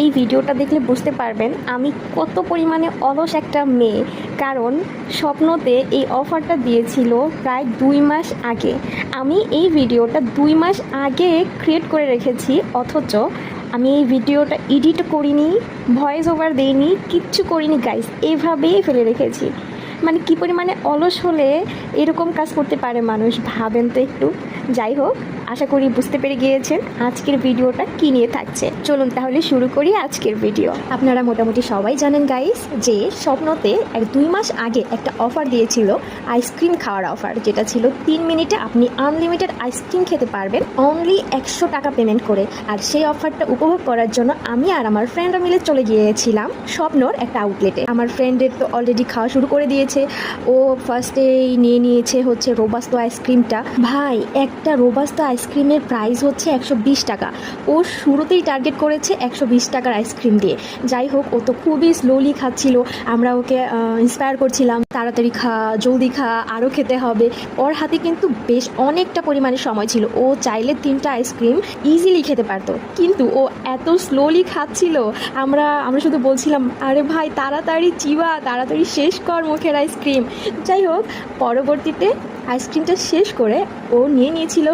এই ভিডিওটা দেখলে বুঝতে পারবেন আমি কত পরিমাণে অলস একটা মেয়ে। কারণ স্বপ্নতে এই অফারটা দিয়েছিল প্রায় 2 মাস আগে। আমি এই ভিডিওটা 2 মাস আগে ক্রিয়েট করে রেখেছি, অথচ আমি এই ভিডিওটা এডিট করিনি, ভয়েস ওভার দেইনি, কিচ্ছু করিনি গাইস, এভাবেই ফেলে রেখেছি। মানে কী পরিমাণে অলস হলে এরকম কাজ করতে পারে মানুষ, ভাবেন তো একটু। যাই হোক, আশা করি বুঝতে পেরে গিয়েছেন আজকের ভিডিওটা কী নিয়ে থাকছে। চলুন তাহলে শুরু করি আজকের ভিডিও। আপনারা মোটামুটি সবাই জানেন গাইস যে স্বপ্নতে 2 মাস আগে একটা অফার দিয়েছিল, আইসক্রিম খাওয়ার অফার, যেটা ছিল 3 মিনিটে আপনি আনলিমিটেড আইসক্রিম খেতে পারবেন অনলি 100 টাকা পেমেন্ট করে। আর সেই অফারটা উপভোগ করার জন্য আমি আর আমার ফ্রেন্ডরা মিলে চলে গিয়েছিলাম স্বপ্নর একটা আউটলেটে। আমার ফ্রেন্ডের তো অলরেডি খাওয়া শুরু করে দিয়েছে, ও ফার্স্টেই নিয়ে নিয়েছে হচ্ছে রোবাস্তো আইসক্রিমটা। ভাই, একটা রোবাস্তো আইসক্রিমের প্রাইস হচ্ছে 120 টাকা। ও শুরুতেই টার্গেট করেছে 120 টাকার আইসক্রিম দিয়ে। যাই হোক, ও তো খুবই স্লোলি খাচ্ছিল, আমরা ওকে ইন্সপায়ার করছিলাম, তাড়াতাড়ি খা, জলদি খা, আরও খেতে হবে। ওর হাতে কিন্তু বেশ অনেকটা পরিমাণে সময় ছিল, ও চাইলে 3টা আইসক্রিম ইজিলি খেতে পারতো, কিন্তু ও এত স্লোলি খাচ্ছিল। আমরা শুধু বলছিলাম, আরে ভাই তাড়াতাড়ি চিবা, তাড়াতাড়ি শেষ কর মুখের আইসক্রিম। যাই হোক, পরবর্তীতে আইসক্রিমটা শেষ করে ও নিয়ে নিয়েছিল